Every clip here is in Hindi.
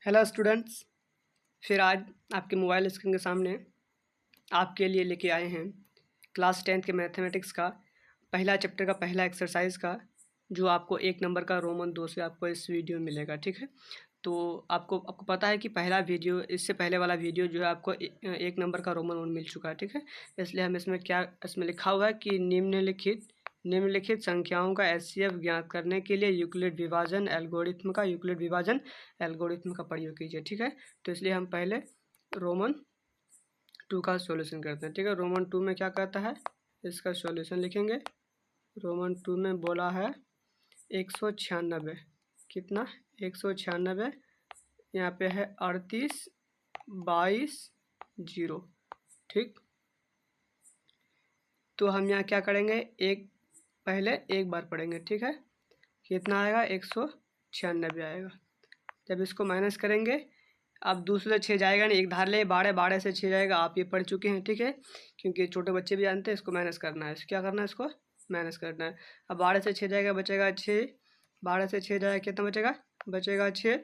हेलो स्टूडेंट्स, फिर आज आपके मोबाइल स्क्रीन के सामने आपके लिए लेके आए हैं क्लास 10th के मैथमेटिक्स का पहला चैप्टर का पहला एक्सरसाइज का, जो आपको 1 नंबर का रोमन 2 से आपको इस वीडियो में मिलेगा। ठीक है, तो आपको पता है कि पहला वीडियो, इससे पहले वाला वीडियो जो है आपको 1 नंबर का रोमन 1 मिल चुका है। ठीक है, इसलिए हम इसमें लिखा हुआ है कि निम्नलिखित संख्याओं का एचसीएफ ज्ञात करने के लिए यूक्लिड विभाजन एल्गोरिथ्म का प्रयोग कीजिए। ठीक है, तो इसलिए हम पहले रोमन 2 का सॉल्यूशन करते हैं। ठीक है, रोमन 2 में क्या कहता है, इसका सॉल्यूशन लिखेंगे। रोमन 2 में बोला है 196, कितना 196, यहाँ पे है 38 22 0। ठीक, तो हम यहाँ क्या करेंगे, पहले एक बार पढ़ेंगे। ठीक है, कितना आएगा 196 आएगा। जब इसको माइनस करेंगे, अब दूसरे 6 जाएगा नहीं, एक धार ले, 12 से 6 जाएगा। आप ये पढ़ चुके हैं। ठीक है, क्योंकि छोटे बच्चे भी जानते हैं इसको माइनस करना है। क्या करना है, इसको माइनस करना है। अब 12 से 6 जाएगा, बचेगा 6। 12 से 6 जाएगा, कितना बचेगा 6।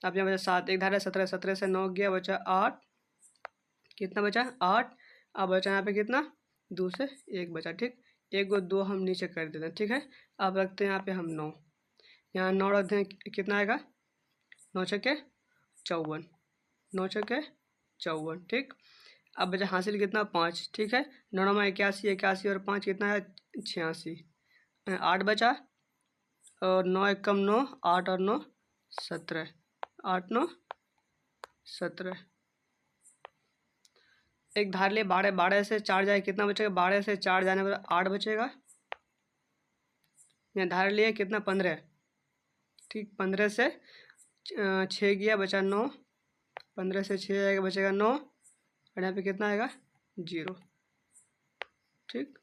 अब यहाँ बचा 7, एक धार है 17, 17 से 9 गया, बचा 8। कितना बचा 8। अब बचा यहाँ पे कितना, 2 से 1 बचा। ठीक, 1 को 2 हम नीचे कर देते हैं। ठीक है, अब रखते हैं यहाँ पे हम 9, यहाँ 9 रखते हैं, कितना आएगा 9 छक्के 54, 9 छक्के 54। ठीक, अब बचा हासिल कितना 5। ठीक है, 9 में 81, 81 और 5 कितना है 86। 8 बचा और 9 एक कम 9, 8 और 9 17, 8 9 17। एक धार ले, 12 से 4 जाए, कितना बचेगा, 12 से 4 जाने पर 8 बचेगा। यहाँ धार लिए कितना 15। ठीक, 15 से 6 गया, बचा 9। 15 से 6 जाएगा, बचेगा 9 और यहाँ पे कितना आएगा 0। ठीक,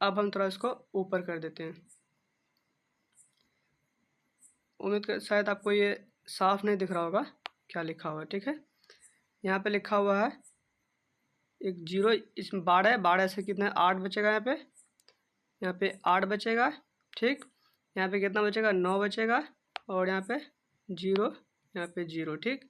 अब हम थोड़ा इसको ऊपर कर देते हैं। उम्मीद कर शायद आपको ये साफ नहीं दिख रहा होगा क्या लिखा हुआ है। ठीक है, यहाँ पे लिखा हुआ है एक 0, इसमें 12 से कितना 8 बचेगा, यहाँ पे 8 बचेगा। ठीक, यहाँ पे कितना बचेगा 9 बचेगा और यहाँ पे 0, यहाँ पे 0। ठीक,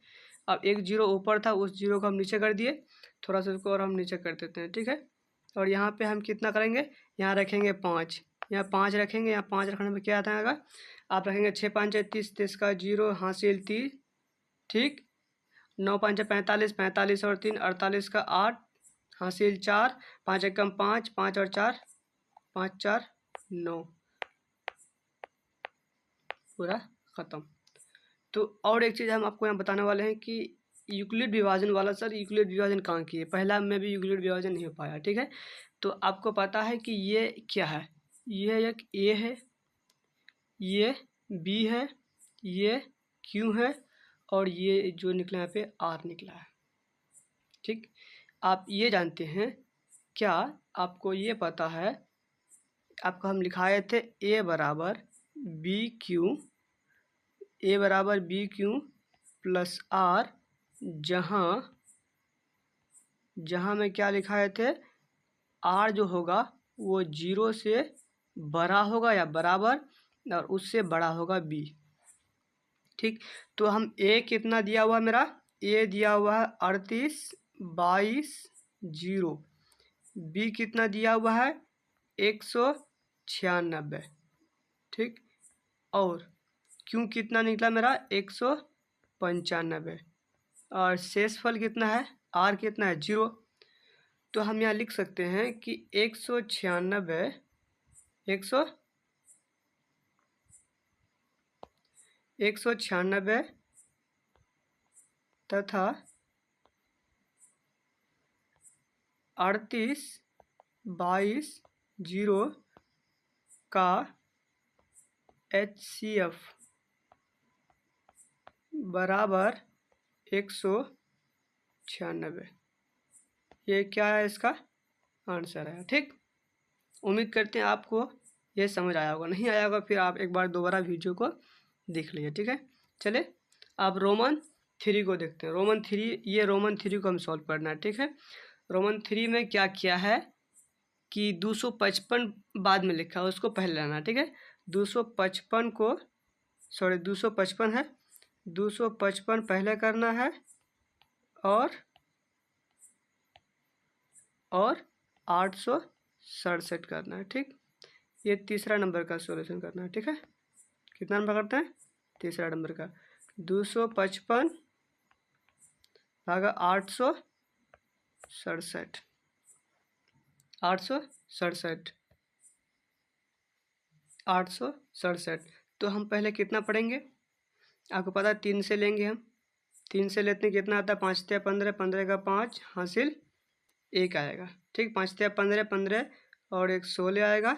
अब एक 0 ऊपर था, उस 0 को हम नीचे कर दिए, थोड़ा सा इसको और हम नीचे कर देते हैं। ठीक है, और यहाँ पे हम कितना करेंगे, यहाँ रखेंगे 5, यहाँ 5 रखेंगे। यहाँ 5 रखने में क्या आता है, आप रखेंगे 6 5 30, 30 का 0 हासिल 30। ठीक, 9 5 45, 45 और 3 48 का 8 हासिल 4, 5 एक कम 5, 5 और 4 5 4 9, पूरा ख़त्म। तो और एक चीज़ हम आपको यहाँ बताने वाले हैं कि यूक्लिड विभाजन वाला, सर यूक्लिड विभाजन कहाँ की है, पहला में भी यूक्लिड विभाजन नहीं हो पाया। ठीक है, तो आपको पता है कि ये क्या है, ये एक ए है, ये बी है, ये क्यू है और ये जो निकला यहाँ पे आर निकला है। ठीक, आप ये जानते हैं क्या, आपको ये पता है, आपको हम लिखाए थे ए बराबर बी क्यू प्लस आर, जहाँ में क्या लिखाए थे, आर जो होगा वो 0 से बड़ा होगा या बराबर, और उससे बड़ा होगा बी। ठीक, तो हम ए कितना दिया हुआ, मेरा ए दिया हुआ है 38 22 0, बी कितना दिया हुआ है 196। ठीक, और क्यों कितना निकला मेरा 195, और शेषफल कितना है, आर कितना है 0। तो हम यहाँ लिख सकते हैं कि 196 तथा 38 22 0 का HCF बराबर 196। ये क्या है, इसका आंसर है। ठीक, उम्मीद करते हैं आपको ये समझ आया होगा, नहीं आया होगा फिर आप एक बार दोबारा वीडियो को देख लीजिए। ठीक है, चले अब रोमन 3 को देखते हैं। रोमन 3, ये रोमन 3 को हम सॉल्व करना है। ठीक है, रोमन 3 में क्या किया है कि 255 बाद में लिखा है, उसको पहले लाना। ठीक है, 255 है, 255 पहले करना है और 867 करना है। ठीक, ये तीसरा नंबर का सॉल्यूशन करना है। ठीक है, कितना नंबर करते हैं? तीसरा नंबर का 255 भागा 867 867। तो हम पहले कितना पढ़ेंगे? आपको पता है 3 से लेंगे हम। 3 से लेते हैं कितना आता है? 5 तिया 15, 15 का 5 हासिल 1 आएगा। ठीक, 5 तिया 15, 15 और 1 16 आएगा।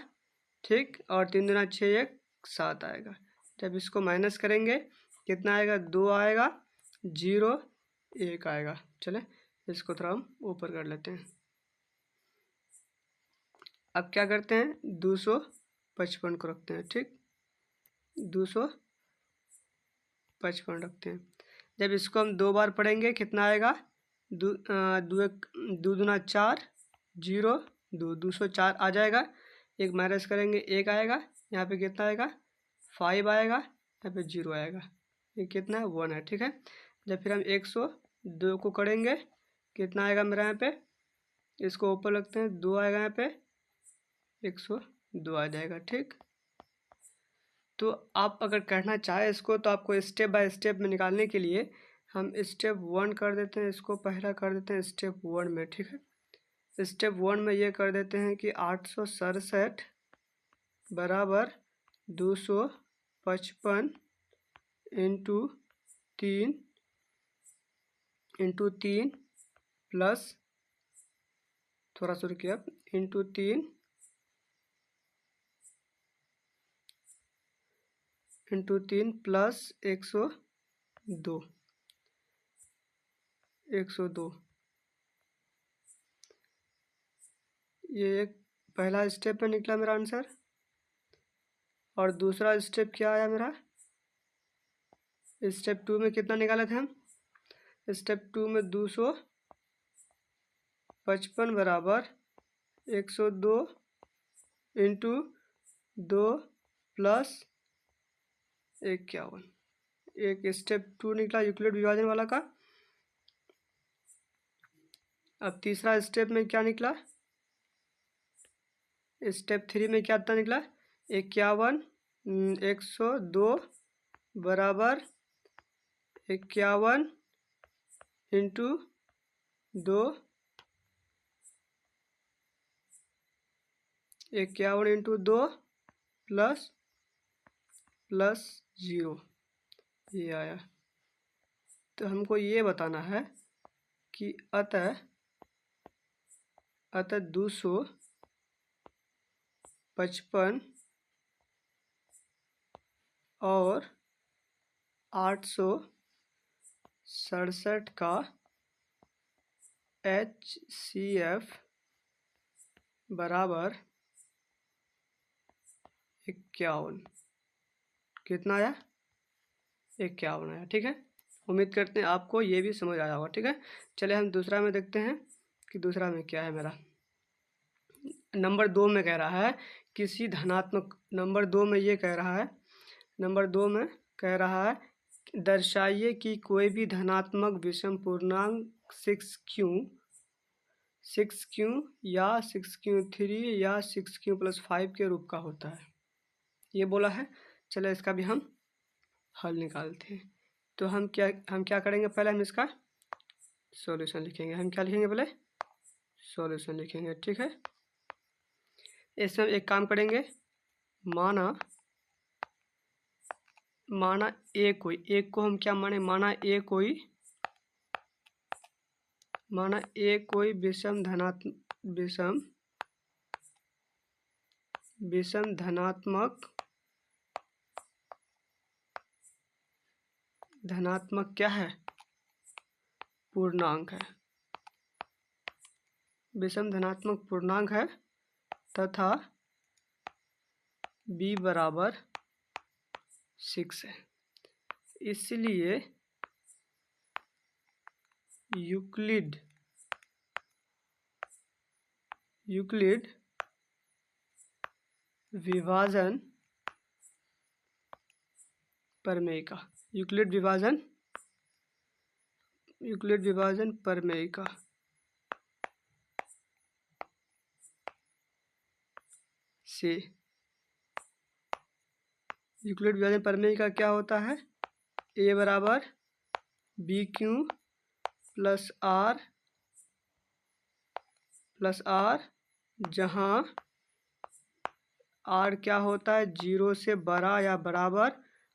ठीक, और 3 दूना 6, 1 7 आएगा। जब इसको माइनस करेंगे कितना आएगा? 2 आएगा, 0 1 आएगा। चले इसको थोड़ा हम ऊपर कर लेते हैं। अब क्या करते हैं? 255 को रखते हैं। ठीक, 255 रखते हैं। जब इसको हम 2 बार पढ़ेंगे कितना आएगा? दो दूना 4, 0 2 204 आ जाएगा। एक माइनस करेंगे 1 आएगा। यहाँ पे कितना आएगा? 5 आएगा। यहाँ पे 0 आएगा। ये कितना है? 1 है। ठीक है, जब फिर हम 102 को करेंगे कितना आएगा मेरा? यहाँ पे इसको ऊपर रखते हैं, 2 आएगा। यहाँ पे 102 आ जाएगा। ठीक, तो आप अगर करना चाहें इसको तो आपको स्टेप बाय स्टेप में निकालने के लिए हम स्टेप 1 कर देते हैं। इसको पहला कर देते हैं स्टेप 1 में। ठीक है, स्टेप 1 में ये कर देते हैं कि 867 बराबर 255 इंटू 3 प्लस थोड़ा सा रुकिए आप, इंटू 3 प्लस 102 ये एक पहला स्टेप में निकला मेरा आंसर। और दूसरा स्टेप क्या आया मेरा? स्टेप 2 में कितना निकाले थे हम? स्टेप 2 में 255 बराबर 102 इंटू 2 प्लस 51। एक स्टेप 2 निकला यूक्लिड विभाजन वाला का। अब तीसरा स्टेप में क्या निकला? स्टेप 3 में क्या निकला? 51 102 बराबर 51 इंटू 2 51 इंटू 2 प्लस 0 ये आया। तो हमको ये बताना है कि अतः 255 और 867 का HCF बराबर 51। कितना आया? 51 आया। ठीक है, उम्मीद करते हैं आपको ये भी समझ आया होगा। ठीक है, चले हम दूसरा में देखते हैं कि दूसरा में क्या है मेरा। नंबर 2 में कह रहा है किसी धनात्मक, नंबर 2 में ये कह रहा है, नंबर 2 में कह रहा है दर्शाइए कि कोई भी धनात्मक विषम पूर्णांक 6Q या 6Q3 या 6Q+5 के रूप का होता है, ये बोला है। चलो इसका भी हम हल निकालते हैं। तो हम क्या करेंगे? पहले हम इसका सॉल्यूशन लिखेंगे। हम क्या लिखेंगे? पहले सॉल्यूशन लिखेंगे। ठीक है, इसमें एक काम करेंगे, माना ए कोई, एक को हम क्या माने? माना ए कोई विषम धनात्मक क्या है? पूर्णांक है। विषम धनात्मक पूर्णांक है तथा b बराबर 6 है। इसलिए यूक्लिड विभाजन प्रमेय का यूक्लिड विभाजन प्रमेय का से यूक्लिड विभाजन प्रमेय का क्या होता है? ए बराबर बी क्यू प्लस आर जहाँ आर क्या होता है? 0 से बड़ा या बराबर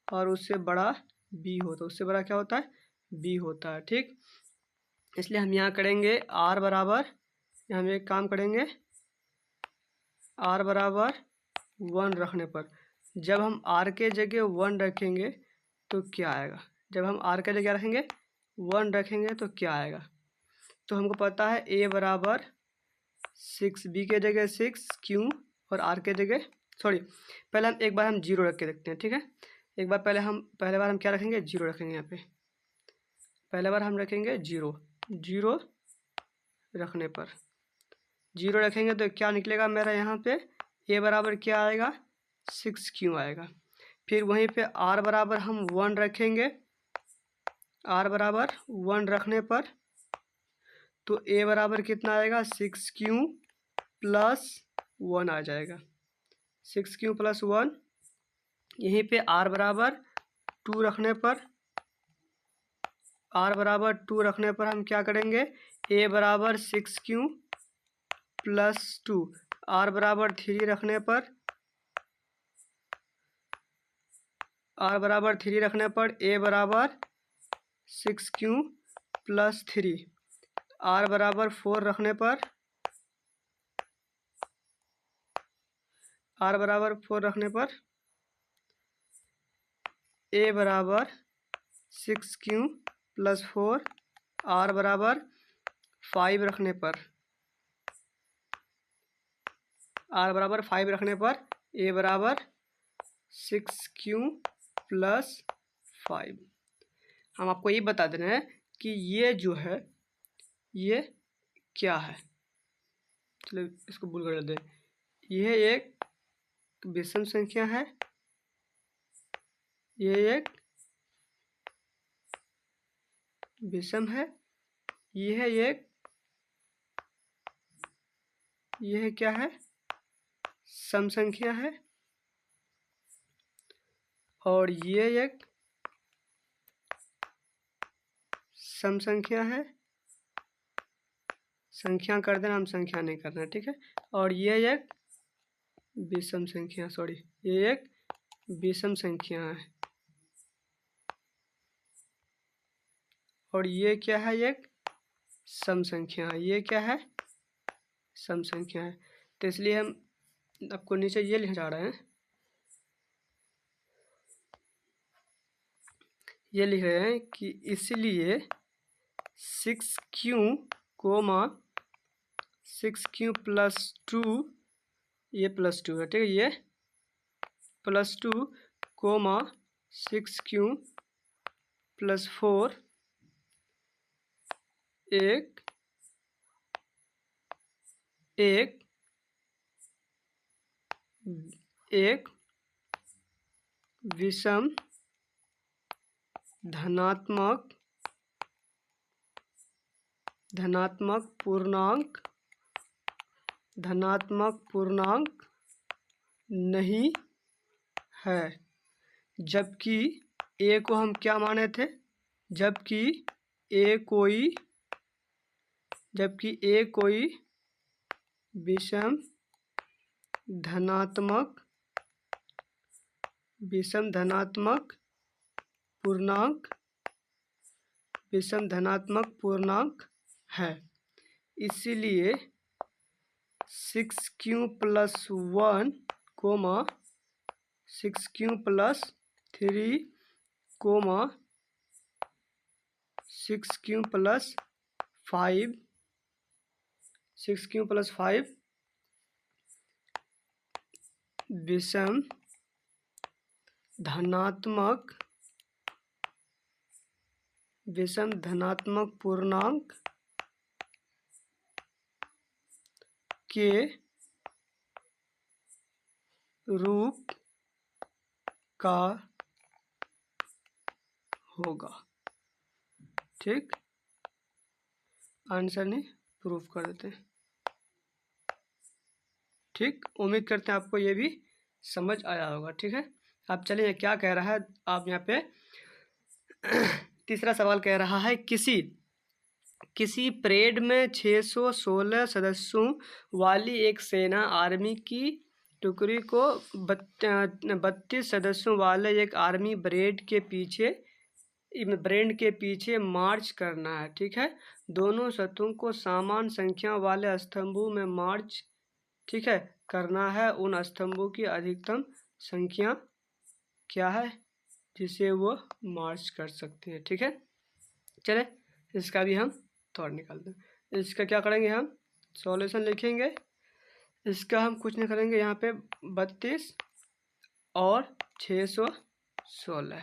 और उससे बड़ा बी होता है, उससे बड़ा क्या होता है? बी होता है। ठीक, इसलिए हम यहाँ करेंगे आर बराबर, हम एक काम करेंगे आर बराबर 1 रखने पर, जब हम आर के जगह 1 रखेंगे तो क्या आएगा? जब हम आर के जगह रखेंगे 1 रखेंगे तो क्या आएगा? तो हमको पता है ए बराबर 6, बी के जगह 6 क्यू और आर के जगह पहले हम एक बार हम 0 रख के देखते हैं। ठीक है, एक बार पहले बार हम क्या रखेंगे? 0 रखेंगे। यहाँ पे पहले बार हम रखेंगे 0 रखने पर 0 रखेंगे तो क्या निकलेगा मेरा? यहाँ पे ए बराबर क्या आएगा? 6 क्यू आएगा। फिर वहीं पे आर बराबर हम 1 रखेंगे, आर बराबर 1 रखने पर तो ए बराबर कितना आएगा? 6 क्यू प्लस 1 आ जाएगा, 6 क्यू प्लस 1। यहीं पे आर बराबर 2 रखने पर हम क्या करेंगे? ए बराबर 6 क्यू प्लस 2, आर बराबर 3 रखने पर ए बराबर 6 क्यू प्लस 3, आर बराबर 4 रखने पर ए बराबर 6 क्यू प्लस 4, आर बराबर 5 रखने पर ए बराबर 6 क्यू प्लस 5। हम आपको ये बता दे रहे हैं कि ये जो है ये क्या है। चलिए इसको भूल कर दें, यह एक विषम संख्या है, यह एक विषम है, यह क्या है? सम संख्या है, और ये एक सम संख्या है। संख्या कर देना, हम संख्या नहीं करना, ठीक है। और ये एक विषम संख्या, ये एक विषम संख्या है। और ये क्या है? एक सम संख्या है। ये क्या है? सम संख्या है। तो इसलिए हम आपको नीचे ये लिखना चाह रहे हैं, ये लिख रहे हैं कि इसलिए 6Q प्लस 2, ये प्लस 2 है, ठीक है, ये प्लस 2 6Q प्लस 4 एक विषम धनात्मक पूर्णांक नहीं है। जबकि ए को हम क्या माने थे? जबकि ए कोई विषम धनात्मक पूर्णांक है। इसीलिए 6Q plus 1 6Q plus 3 6Q plus 5 विषम धनात्मक पूर्णांक के रूप का होगा। ठीक, आंसर नहीं, प्रूफ कर देते हैं। ठीक, उम्मीद करते हैं आपको ये भी समझ आया होगा। ठीक है, अब चलिए क्या कह रहा है आप यहाँ पे तीसरा सवाल कह रहा है किसी परेड में 616 सदस्यों वाली एक सेना आर्मी की टुकड़ी को 32 सदस्यों वाले एक आर्मी ब्रेड के पीछे मार्च करना है। ठीक है, दोनों सतहों को समान संख्या वाले स्तंभों में मार्च, ठीक है, करना है। उन स्तंभों की अधिकतम संख्या क्या है जिसे वो मार्च कर सकते हैं। ठीक है, चले इसका भी हम तौर निकालते हैं। इसका क्या करेंगे, हम सॉल्यूशन लिखेंगे। इसका हम कुछ नहीं करेंगे, यहाँ पे 32 और 616,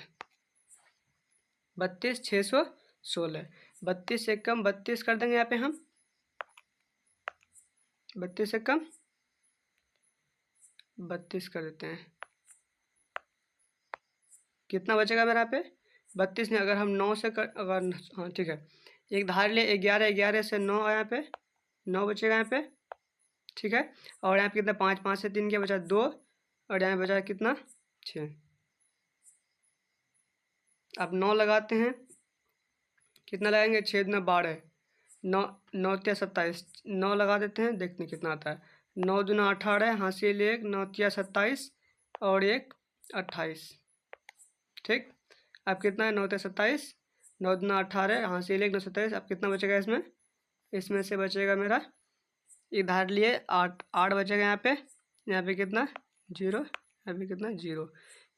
32 616, 32 से कम 32 कर देंगे। यहाँ पे हम 32 से कम 32 कर देते हैं। कितना बचेगा मेरा पे 32 नहीं, अगर हम 9 से अगर, हाँ ठीक है, एक धार ले 11, 11 से 9 यहाँ पे 9 बचेगा यहाँ पे। ठीक है, और यहाँ पे कितना 5, 5 से 3 क्या बचा 2, और यहाँ बचा कितना 6। अब 9 लगाते हैं, कितना लगाएंगे 6 दूना 12, 9 9 तिया 27, 9 लगा देते हैं, देखते हैं कितना आता है। 9 दूना 18, हासिल 1, 9 तिया 27 और 1 28। ठीक, अब कितना है 9 तिया 27, 9 दूना 18, हासिल 1, 9 27। अब कितना बचेगा इसमें से बचेगा मेरा इधर लिए 8 बचेगा यहाँ पे कितना 0, यहाँ पे कितना 0,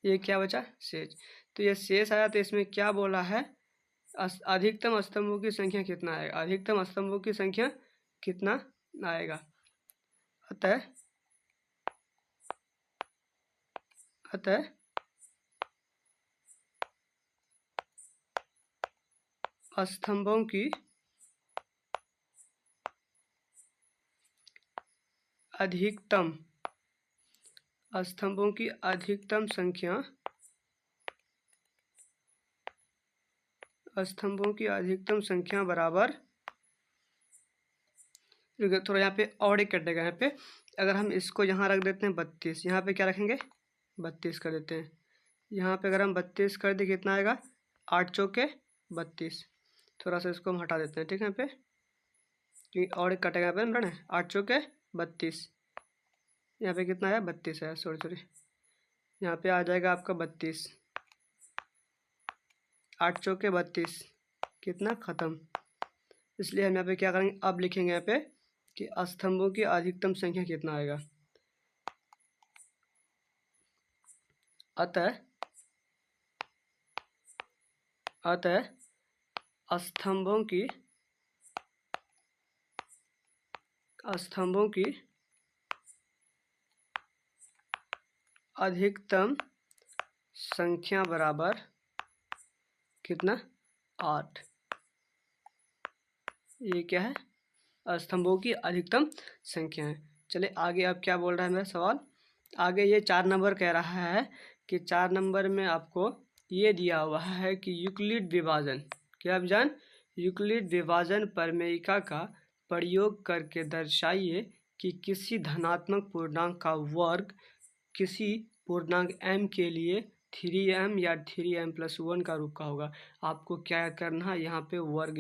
ये क्या बचा शेष। तो ये शेष आया, तो इसमें क्या बोला है अधिकतम स्तंभों की संख्या कितना आएगा, अधिकतम स्तंभों की संख्या कितना आएगा। अतः स्तंभों की अधिकतम संख्या बराबर, थोड़ा यहाँ पे और एक कटेगा। यहाँ पे अगर हम इसको यहाँ रख देते हैं 32, यहाँ पे क्या रखेंगे 32 कर देते हैं। यहाँ पे अगर हम 32 कर दे कितना आएगा 8 चौके 32। थोड़ा सा इसको हम हटा देते हैं। ठीक है, यहाँ पे क्योंकि और एक कटेगा यहाँ पे 8 चौके 32, यहाँ पे कितना आया 32 है, सॉरी यहाँ पे आ जाएगा आपका 32, 8 चौके 32, कितना ख़त्म। इसलिए हम यहाँ पे क्या करेंगे, अब लिखेंगे यहाँ पे कि स्तंभों की अधिकतम संख्या कितना आएगा। अतः स्तंभों की अधिकतम संख्या बराबर कितना 8। ये क्या है स्तंभों की अधिकतम संख्या है। चलिए आगे अब क्या बोल रहा है मेरा सवाल, आगे ये 4 नंबर कह रहा है कि 4 नंबर में आपको ये दिया हुआ है कि यूक्लिड विभाजन, क्या आप जान यूक्लिड विभाजन प्रमेयिका का प्रयोग करके दर्शाइए कि किसी धनात्मक पूर्णांक का वर्ग किसी पूर्णांक m के लिए 3m या 3m+1 का रूप का होगा। आपको क्या करना है, यहाँ पे वर्ग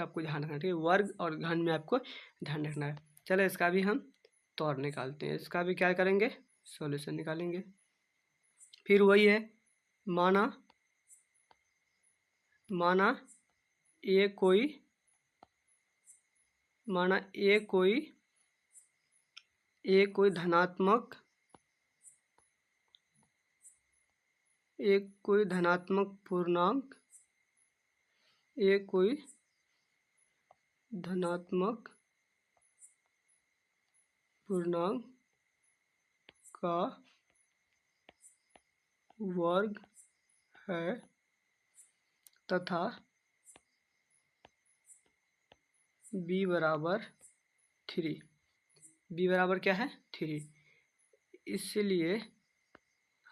आपको ध्यान रखना है। ठीक है, वर्ग और घन में आपको ध्यान रखना है। चलो इसका भी हम तौर निकालते हैं। इसका भी क्या करेंगे सॉल्यूशन निकालेंगे। फिर वही है, माना ए कोई धनात्मक पूर्णांक, कोई धनात्मक पूर्णांक का वर्ग है तथा b बराबर 3। b बराबर क्या है 3, इसलिए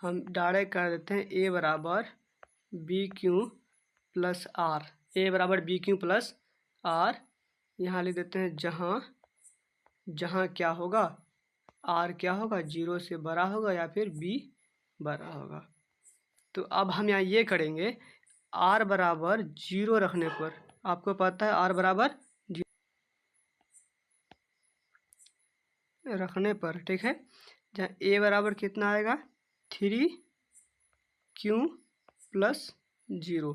हम डायरेक्ट कर देते हैं a बराबर b क्यों प्लस आर, ए बराबर बी क्यू प्लस आर, यहाँ लिख देते हैं जहाँ क्या होगा, आर क्या होगा, 0 से बड़ा होगा या फिर बी बड़ा होगा। तो अब हम यहाँ ये करेंगे, आर बराबर 0 रखने पर, आपको पता है आर बराबर 0 रखने पर, ठीक है, जहाँ ए बराबर कितना आएगा 3q प्लस 0,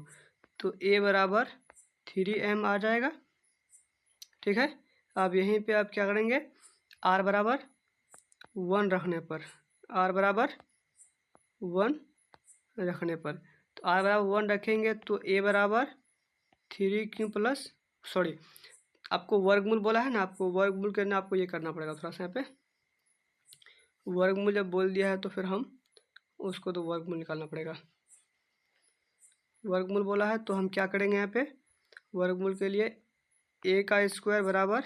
तो ए बराबर 3m आ जाएगा, ठीक है। अब यहीं पे आप क्या करेंगे, आर बराबर 1 रखने पर, आर बराबर 1 रखने पर, तो आर बराबर 1 रखेंगे तो ए बराबर 3q प्लस, सॉरी आपको वर्गमूल बोला है ना, आपको वर्गमूल करना, आपको ये करना पड़ेगा थोड़ा सा, यहाँ पे वर्गमूल जब बोल दिया है तो फिर हम उसको तो वर्गमूल निकालना पड़ेगा। वर्गमूल बोला है तो हम क्या करेंगे, यहाँ पे वर्गमूल के लिए ए का स्क्वायर बराबर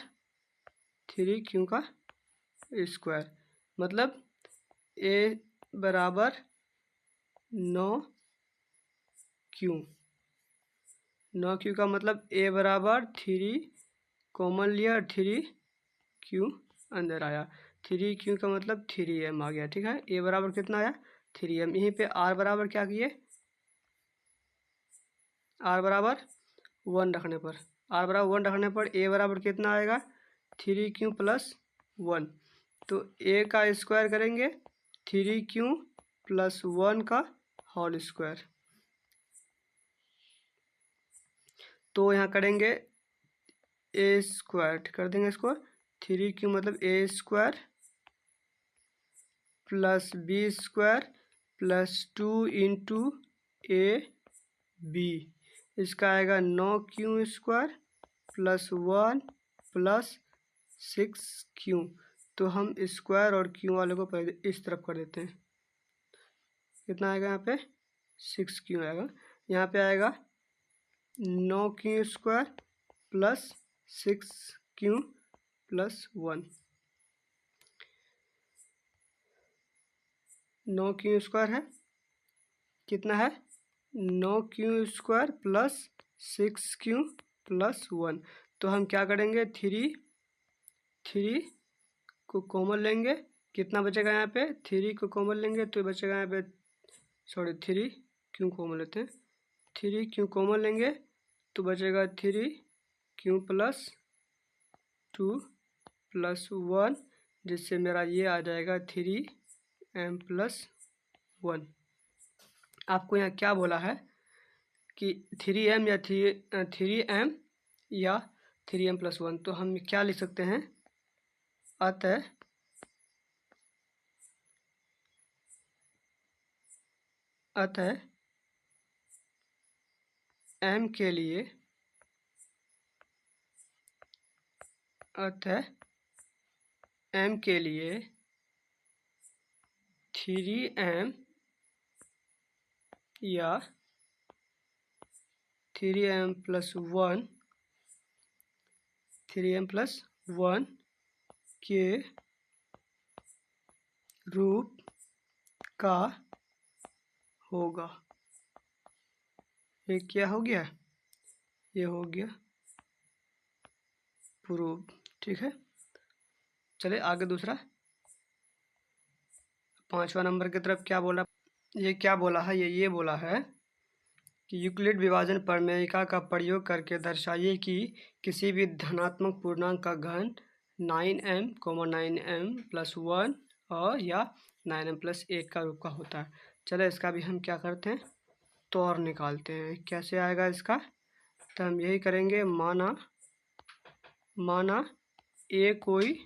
3q का स्क्वायर, मतलब ए बराबर 9q का मतलब ए बराबर 3 कॉमन लिया, 3q अंदर आया, 3q का मतलब 3m आ गया, ठीक है। ए बराबर कितना आया 3m, यहीं पे आर बराबर क्या किए, आर बराबर 1 रखने पर, आर बराबर 1 रखने पर ए बराबर कितना आएगा 3q प्लस 1, तो ए का स्क्वायर करेंगे 3q प्लस 1 का होल स्क्वायर, तो यहाँ करेंगे ए स्क्वायर कर देंगे इसको, 3q मतलब A square plus B square plus 2 into A B, इसका आएगा 9q square plus 1 plus 6q, तो हम स्क्वायर और q वाले को पहले इस तरफ कर देते हैं, कितना आएगा यहाँ पे 6q आएगा, यहाँ पे आएगा 9q square plus 6q plus 1, 9q square है कितना है 9q square plus 6q plus 1, तो हम क्या करेंगे 3 को कॉमन लेंगे, कितना बचेगा यहाँ पे 3 को कॉमन लेंगे तो बचेगा यहाँ पे, सॉरी 3q कॉमन लेते हैं, 3q कॉमन लेंगे तो बचेगा 3q प्लस 2 प्लस 1, जिससे मेरा ये आ जाएगा 3m प्लस 1। आपको यहाँ क्या बोला है कि 3m या 3m या 3m प्लस 1, तो हम क्या लिख सकते हैं, अतः m के लिए, अतः m के लिए 3m या 3m प्लस 1, 3m प्लस 1 के रूप का होगा, ये क्या हो गया, ये हो गया प्रूव, ठीक है। चलिए आगे दूसरा 5वां नंबर की तरफ क्या बोला, ये क्या बोला है, ये बोला है कि यूक्लिड विभाजन प्रमेयिका का प्रयोग करके दर्शाइए कि किसी भी धनात्मक पूर्णांक का घन 9m, 9m प्लस 1 और या 9m प्लस 1 का रूप का होता है। चलो इसका भी हम क्या करते हैं, तौर निकालते हैं, कैसे आएगा इसका, तो हम यही करेंगे, माना ए कोई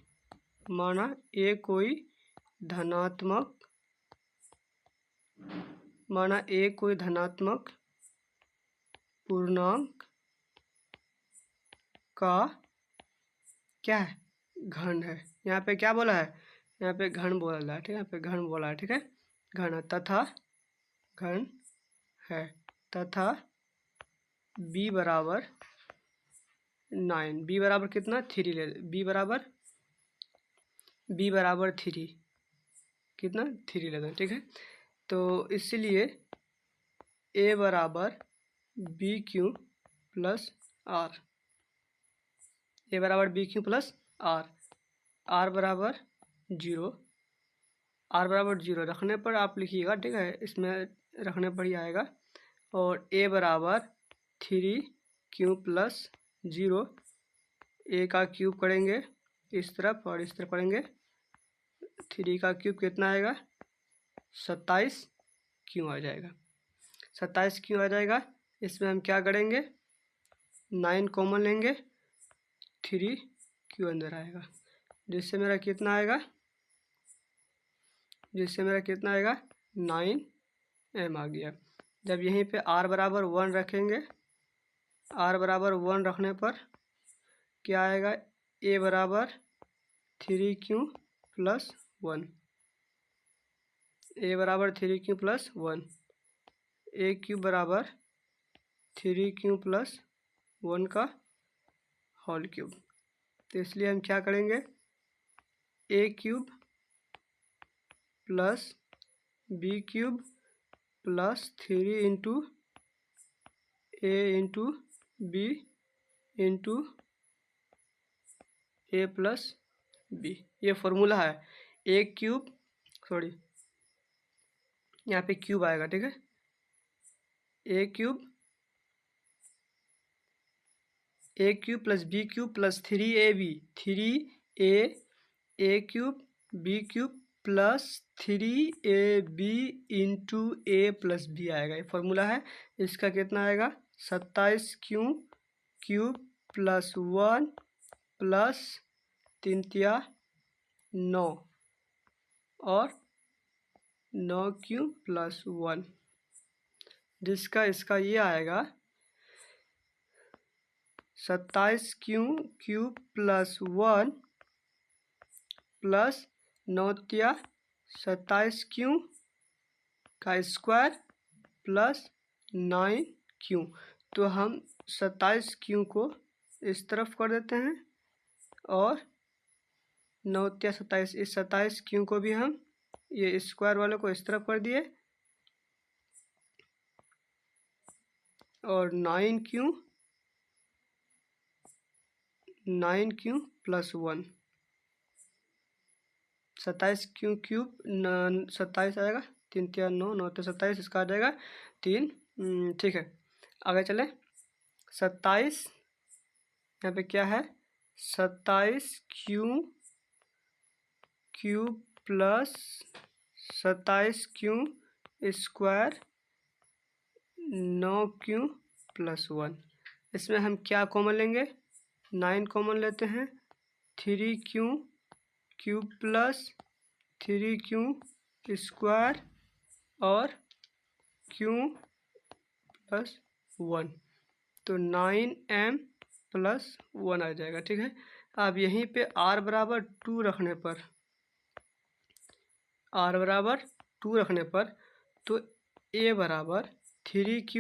धनात्मक पूर्णांक का क्या है, घन है, यहाँ पे क्या बोला है, यहाँ पे घन बोला है, ठीक है, यहाँ पे घन बोला है, ठीक है, घन है तथा b बराबर 9, b बराबर कितना 3 ले, b बराबर 3, कितना 3 लेते हैं, ठीक है। तो इसलिए a बराबर बी क्यू प्लस आर, ए बराबर बी क्यू प्लस आर बराबर 0, आर बराबर 0 रखने पर आप लिखिएगा, ठीक है, इसमें रखने पर ही आएगा। और ए बराबर 3q प्लस 0, ए का क्यूब करेंगे इस तरफ और इस तरफ करेंगे, 3 का क्यूब कितना आएगा 27q आ जाएगा, 27q आ जाएगा। इसमें हम क्या करेंगे 9 कॉमन लेंगे, 3q अंदर आएगा, जिससे मेरा कितना आएगा 9m आ गया। जब यहीं पे r बराबर 1 रखेंगे, r बराबर 1 रखने पर क्या आएगा, a बराबर 3q प्लस 1, a बराबर 3q प्लस 1, a क्यूब बराबर 3q प्लस 1 का होल क्यूब। तो इसलिए हम क्या करेंगे, a cube plus b cube plus 3 into a into b into a plus b, ये फॉर्मूला है। a क्यूब, सॉरी यहाँ पे क्यूब आएगा, ठीक है, a cube plus b cube plus 3ab, 3a cube b cube plus 3ab into a plus b आएगा, ये फॉर्मूला है। इसका कितना आएगा 27q क्यूब प्लस 1 प्लस 3 तिया 9 और 9q प्लस 1, जिसका इसका ये आएगा 27q क्यूब प्लस 1 प्लस 9 तिया 27q का स्क्वायर प्लस 9q। तो हम 27q को इस तरफ कर देते हैं और 9 तिया 27, इस 27q को भी हम ये स्क्वायर वाले को इस तरफ कर दिए और 9q प्लस 1, 27q क्यूब 27 आएगा, 3 तिया 9, 9 तिया 27, इसका आ जाएगा 3। ठीक है, आगे चले। 27 यहाँ पे क्या है 27q cube plus 27q square 9q plus 1, इसमें हम क्या कॉमन लेंगे 9 कॉमन लेते हैं, 3q cube plus 3q square और q प्लस 1, तो 9m प्लस 1 आ जाएगा, ठीक है। अब यहीं पे r बराबर 2 रखने पर, तो a बराबर 3q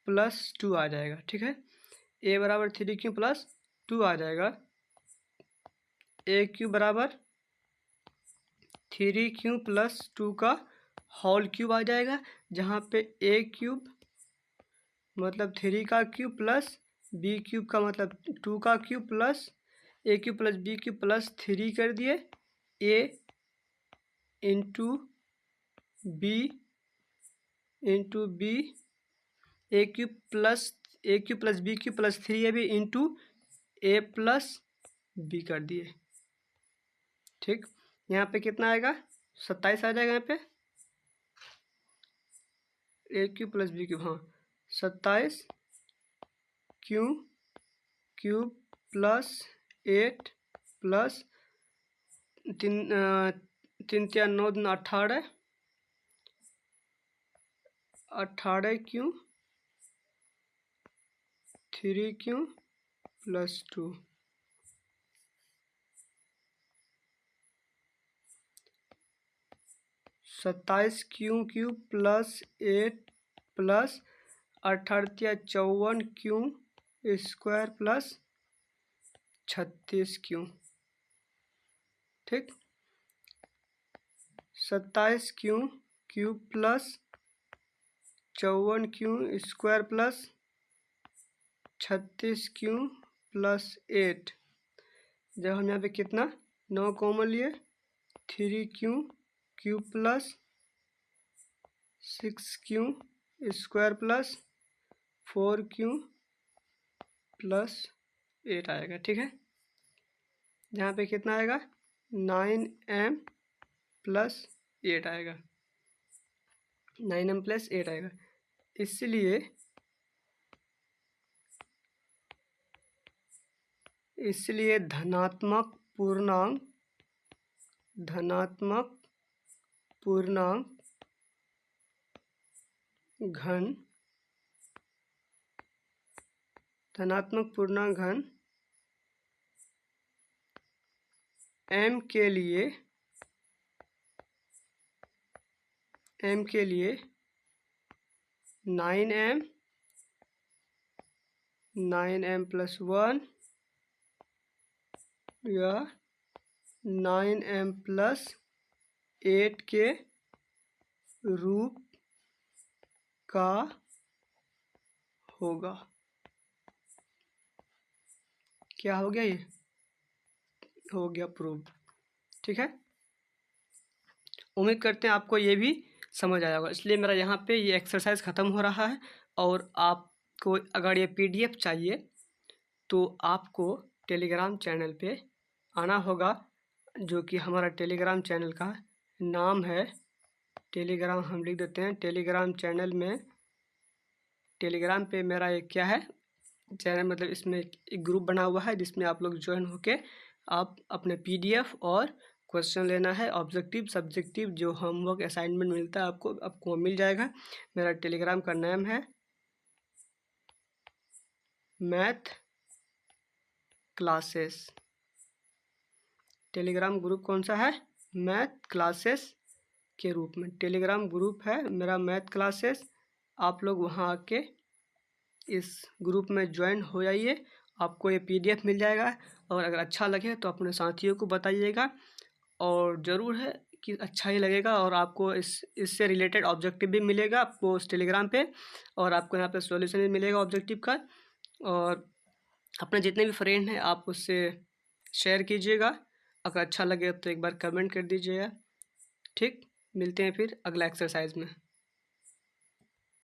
प्लस 2 आ जाएगा, ठीक है, a बराबर 3q प्लस 2 आ जाएगा। a क्यूब बराबर 3q प्लस 2 का होल क्यूब आ जाएगा, जहाँ पे a क्यूब मतलब 3 का क्यूब प्लस b क्यूब का मतलब 2 का cube plus a cube plus b cube plus 3 कर दिए, a into b a cube plus b cube plus 3ab into a plus b कर दिए, ठीक। यहाँ पे कितना आएगा 27 आ जाएगा, यहाँ पे a cube plus b cube, हाँ 27 क्यूब प्लस 8 प्लस 3 तिया 9 18, 18q 3q plus 2, 27q cube plus 8 plus 18 तिया 54q स्क्वायर प्लस 36q, ठीक। 27q cube plus 54Q² plus 36Q plus 8। जब हम यहाँ पे कितना 9 कॉमन लिए 3Q³ plus 6Q² plus 4Q plus 8 आएगा। ठीक है, जहाँ पे कितना आएगा 9M प्लस 8 आएगा, 9M प्लस 8 आएगा। इसलिए धनात्मक पूर्णांक घन m के लिए 9M प्लस 1 या 9M प्लस 8 के रूप का होगा। क्या हो गया, ये हो गया प्रूव। ठीक है, उम्मीद करते हैं आपको ये भी समझ आया होगा। इसलिए मेरा यहाँ पे ये एक्सरसाइज ख़त्म हो रहा है। और आपको अगर ये PDF चाहिए तो आपको टेलीग्राम चैनल पे आना होगा, जो कि हमारा टेलीग्राम चैनल का नाम है टेलीग्राम। हम लिख देते हैं टेलीग्राम चैनल में। टेलीग्राम पे मेरा एक क्या है चैनल, मतलब इसमें एक ग्रुप बना हुआ है जिसमें आप लोग ज्वाइन होके आप अपने PDF और क्वेश्चन लेना है। ऑब्जेक्टिव सब्जेक्टिव जो होमवर्क असाइनमेंट मिलता है आपको मिल जाएगा। मेरा टेलीग्राम का नाम है मैथ क्लासेस। टेलीग्राम ग्रुप कौन सा है, मैथ क्लासेस के रूप में टेलीग्राम ग्रुप है मेरा मैथ क्लासेस। आप लोग वहाँ आके इस ग्रुप में ज्वाइन हो जाइए, आपको ये PDF मिल जाएगा। और अगर अच्छा लगे तो अपने साथियों को बताइएगा, और ज़रूर है कि अच्छा ही लगेगा। और आपको इससे रिलेटेड ऑब्जेक्टिव भी मिलेगा आपको उस टेलीग्राम पे, और आपको यहाँ पे सॉल्यूशन भी मिलेगा ऑब्जेक्टिव का। और अपने जितने भी फ्रेंड हैं आप उससे शेयर कीजिएगा। अगर अच्छा लगे तो एक बार कमेंट कर दीजिएगा। ठीक, मिलते हैं फिर अगला एक्सरसाइज में।